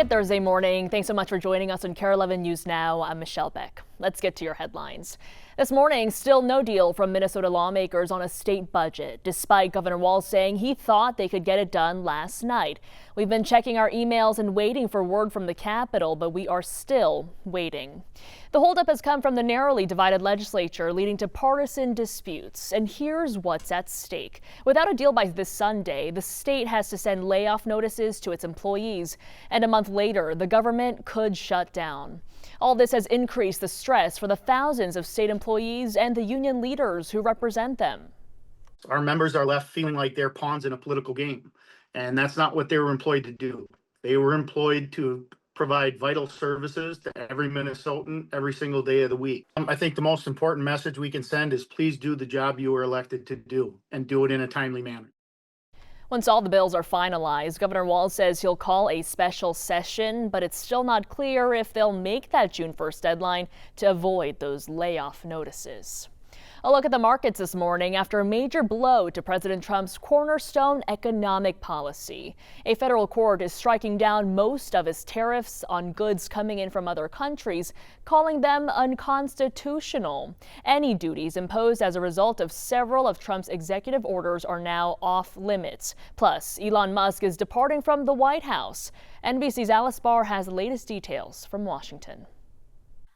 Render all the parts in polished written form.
Good Thursday morning. Thanks so much for joining us on KARE 11 News Now. I'm Michelle Beck. Let's get to your headlines. This morning, still no deal from Minnesota lawmakers on a state budget, despite Governor Walz saying he thought they could get it done last night. We've been checking our emails and waiting for word from the Capitol, but we are still waiting. The holdup has come from the narrowly divided legislature, leading to partisan disputes. And here's what's at stake. Without a deal by this Sunday, the state has to send layoff notices to its employees. And a month later, the government could shut down. All this has increased the stress for the thousands of state employees and the union leaders who represent them. Our members are left feeling like they're pawns in a political game, and that's not what they were employed to do. They were employed to provide vital services to every Minnesotan every single day of the week. I think the most important message we can send is please do the job you were elected to do and do it in a timely manner. Once all the bills are finalized, Governor Walz says he'll call a special session, but it's still not clear if they'll make that June 1st deadline to avoid those layoff notices. A look at the markets this morning after a major blow to President Trump's cornerstone economic policy. A federal court is striking down most of his tariffs on goods coming in from other countries, calling them unconstitutional. Any duties imposed as a result of several of Trump's executive orders are now off limits. Plus, Elon Musk is departing from the White House. NBC's Alice Barr has the latest details from Washington.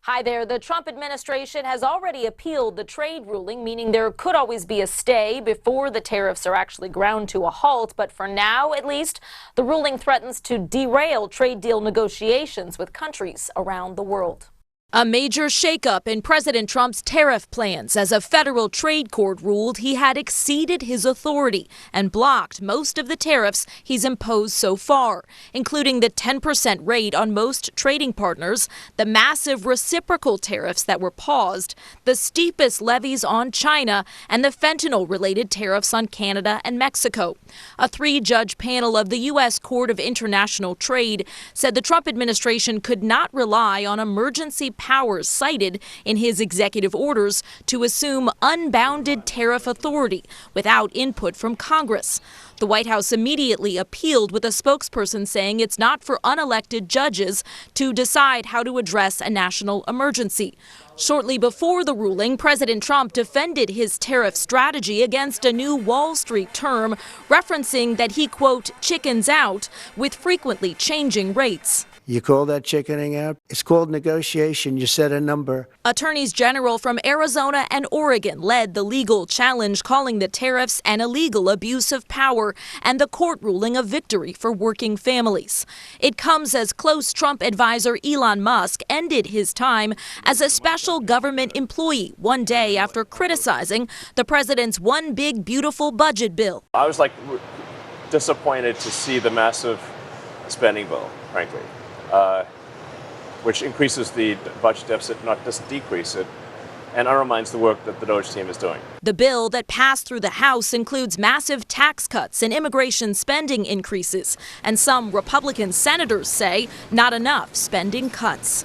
Hi there. The Trump administration has already appealed the trade ruling, meaning there could always be a stay before the tariffs are actually ground to a halt. But for now, at least, the ruling threatens to derail trade deal negotiations with countries around the world. A major shakeup in President Trump's tariff plans as a federal trade court ruled he had exceeded his authority and blocked most of the tariffs he's imposed so far, including the 10% rate on most trading partners, the massive reciprocal tariffs that were paused, the steepest levies on China, and the fentanyl-related tariffs on Canada and Mexico. A three-judge panel of the U.S. Court of International Trade said the Trump administration could not rely on emergency powers cited in his executive orders to assume unbounded tariff authority without input from Congress. The White House immediately appealed, with a spokesperson saying it's not for unelected judges to decide how to address a national emergency. Shortly before the ruling, President Trump defended his tariff strategy against a new Wall Street term, referencing that he, quote, chickens out with frequently changing rates. You call that chickening out? It's called negotiation. You set a number. Attorneys general from Arizona and Oregon led the legal challenge, calling the tariffs an illegal abuse of power and the court ruling a victory for working families. It comes as close Trump advisor Elon Musk ended his time as a special government employee one day after criticizing the president's one big beautiful budget bill. I was disappointed to see the massive spending bill, frankly. Which increases the budget deficit, not just decrease it, and undermines the work that the DOGE team is doing. The bill that passed through the House includes massive tax cuts and immigration spending increases, and some Republican senators say not enough spending cuts.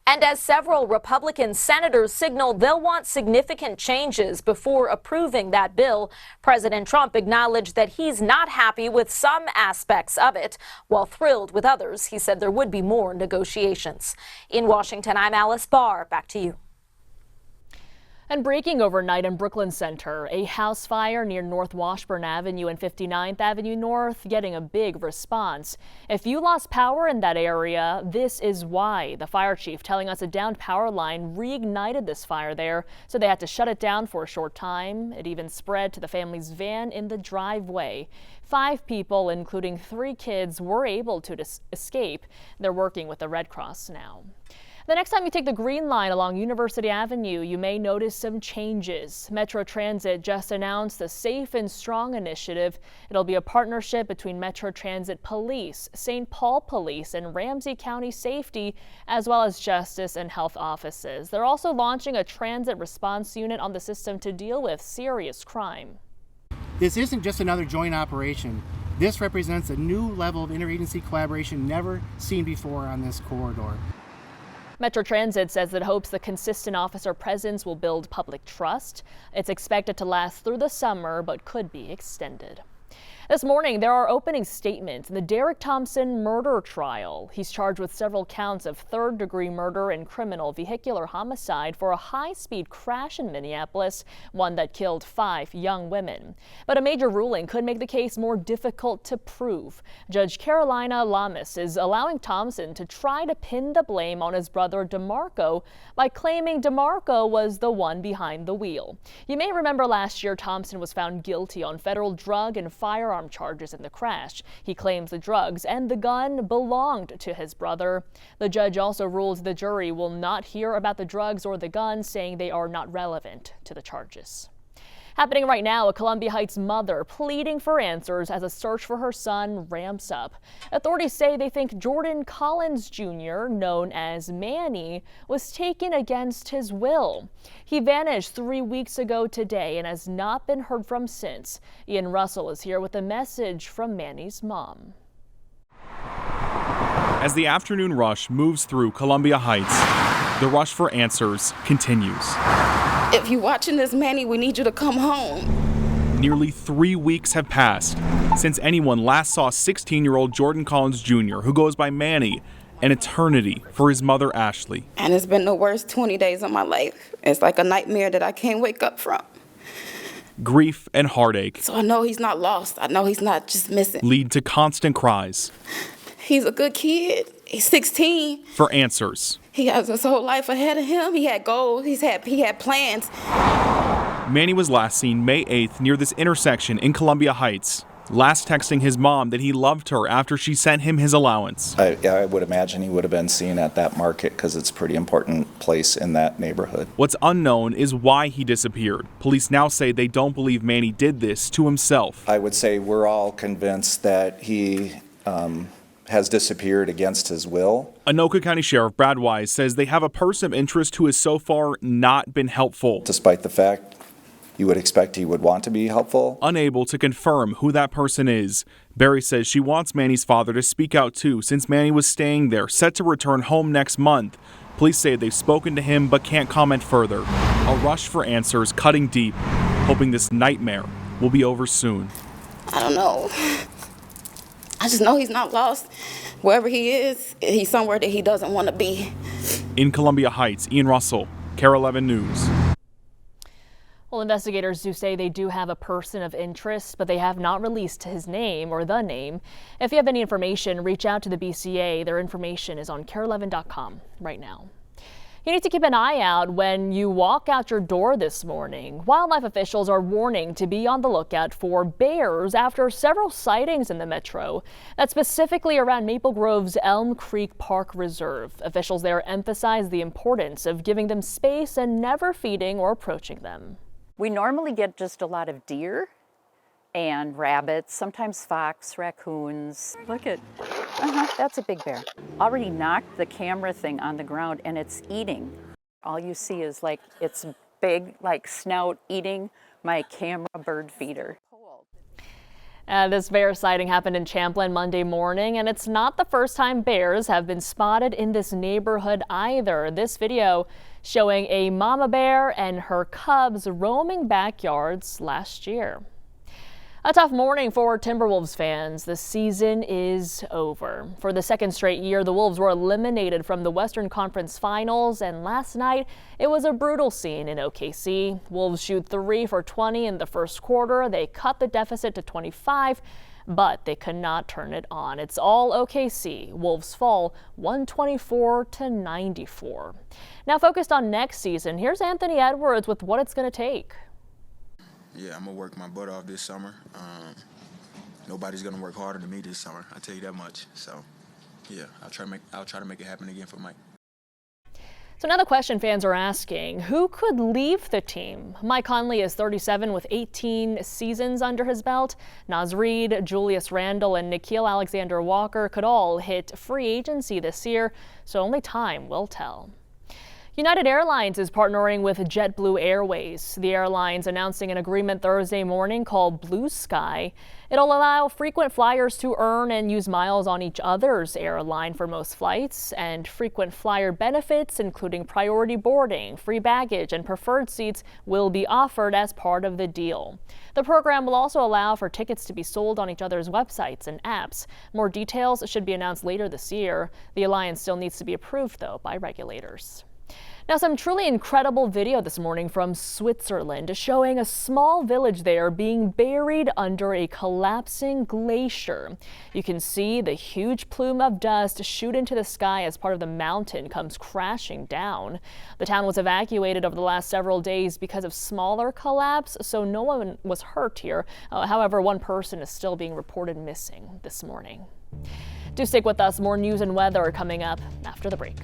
And as several Republican senators signal they'll want significant changes before approving that bill, President Trump acknowledged that he's not happy with some aspects of it. While thrilled with others, he said there would be more negotiations. In Washington, I'm Alice Barr. Back to you. And breaking overnight in Brooklyn Center, a house fire near North Washburn Avenue and 59th Avenue North getting a big response. If you lost power in that area, this is why. The fire chief telling us a downed power line reignited this fire there, so they had to shut it down for a short time. It even spread to the family's van in the driveway. 5 people, including 3 kids, were able to escape. They're working with the Red Cross now. The next time you take the Green Line along University Avenue, you may notice some changes. Metro Transit just announced the Safe and Strong initiative. It'll be a partnership between Metro Transit Police, St. Paul Police, and Ramsey County Safety, as well as Justice and Health offices. They're also launching a transit response unit on the system to deal with serious crime. This isn't just another joint operation. This represents a new level of interagency collaboration never seen before on this corridor. Metro Transit says it hopes the consistent officer presence will build public trust. It's expected to last through the summer, but could be extended. This morning, there are opening statements in the Derek Thompson murder trial. He's charged with several counts of third-degree murder and criminal vehicular homicide for a high-speed crash in Minneapolis, one that killed 5 young women. But a major ruling could make the case more difficult to prove. Judge Carolina Lamas is allowing Thompson to try to pin the blame on his brother DeMarco by claiming DeMarco was the one behind the wheel. You may remember last year Thompson was found guilty on federal drug and firearm charges in the crash. He claims the drugs and the gun belonged to his brother. The judge also ruled the jury will not hear about the drugs or the gun, saying they are not relevant to the charges. Happening right now, a Columbia Heights mother pleading for answers as a search for her son ramps up. Authorities say they think Jordan Collins Jr., known as Manny, was taken against his will. He vanished 3 weeks ago today and has not been heard from since. Ian Russell is here with a message from Manny's mom. As the afternoon rush moves through Columbia Heights, the rush for answers continues. If you're watching this, Manny, we need you to come home. Nearly 3 weeks have passed since anyone last saw 16-year-old Jordan Collins Jr., who goes by Manny, an eternity for his mother, Ashley. And it's been the worst 20 days of my life. It's like a nightmare that I can't wake up from. Grief and heartache. So I know he's not lost. I know he's not just missing. Lead to constant cries. He's a good kid. He's 16. For answers. He has his whole life ahead of him. He had goals. He had plans. Manny was last seen May 8th near this intersection in Columbia Heights, last texting his mom that he loved her after she sent him his allowance. I would imagine he would have been seen at that market because it's a pretty important place in that neighborhood. What's unknown is why he disappeared. Police now say they don't believe Manny did this to himself. I would say we're all convinced that he has disappeared against his will. Anoka County Sheriff Brad Wise says they have a person of interest who has so far not been helpful. Despite the fact you would expect he would want to be helpful. Unable to confirm who that person is, Barry says she wants Manny's father to speak out too, since Manny was staying there, set to return home next month. Police say they've spoken to him but can't comment further. A rush for answers cutting deep, hoping this nightmare will be over soon. I don't know. I just know he's not lost. Wherever he is, he's somewhere that he doesn't want to be. In Columbia Heights, Ian Russell, KARE 11 News. Well, investigators do say they do have a person of interest, but they have not released his name or the name. If you have any information, reach out to the BCA. Their information is on KARE11.com right now. You need to keep an eye out when you walk out your door this morning. Wildlife officials are warning to be on the lookout for bears after several sightings in the metro. That's specifically around Maple Grove's Elm Creek Park Reserve. Officials there emphasize the importance of giving them space and never feeding or approaching them. We normally get just a lot of deer and rabbits, sometimes fox, raccoons. Look at, that's a big bear. Already knocked the camera thing on the ground and it's eating. All you see is like its big like snout eating my camera bird feeder. This bear sighting happened in Champlin Monday morning, and it's not the first time bears have been spotted in this neighborhood either. This video showing a mama bear and her cubs roaming backyards last year. A tough morning for Timberwolves fans. The season is over. For the second straight year, the Wolves were eliminated from the Western Conference Finals, and last night it was a brutal scene in OKC. Wolves shoot 3 for 20 in the first quarter. They cut the deficit to 25, but they could not turn it on. It's all OKC. Wolves fall 124-94. Now focused on next season, here's Anthony Edwards with what it's going to take. Yeah, I'm gonna work my butt off this summer. Nobody's gonna work harder than me this summer. I tell you that much. So, yeah, I'll try to make it happen again for Mike. So now the question fans are asking: who could leave the team? Mike Conley is 37 with 18 seasons under his belt. Naz Reid, Julius Randle, and Nickeil Alexander-Walker could all hit free agency this year. So only time will tell. United Airlines is partnering with JetBlue Airways. The airline's announcing an agreement Thursday morning called Blue Sky. It'll allow frequent flyers to earn and use miles on each other's airline for most flights, and frequent flyer benefits, including priority boarding, free baggage, and preferred seats, will be offered as part of the deal. The program will also allow for tickets to be sold on each other's websites and apps. More details should be announced later this year. The alliance still needs to be approved, though, by regulators. Now, some truly incredible video this morning from Switzerland showing a small village there being buried under a collapsing glacier. You can see the huge plume of dust shoot into the sky as part of the mountain comes crashing down. The town was evacuated over the last several days because of smaller collapse, so no one was hurt here. However, one person is still being reported missing this morning. Do stick with us. More news and weather coming up after the break.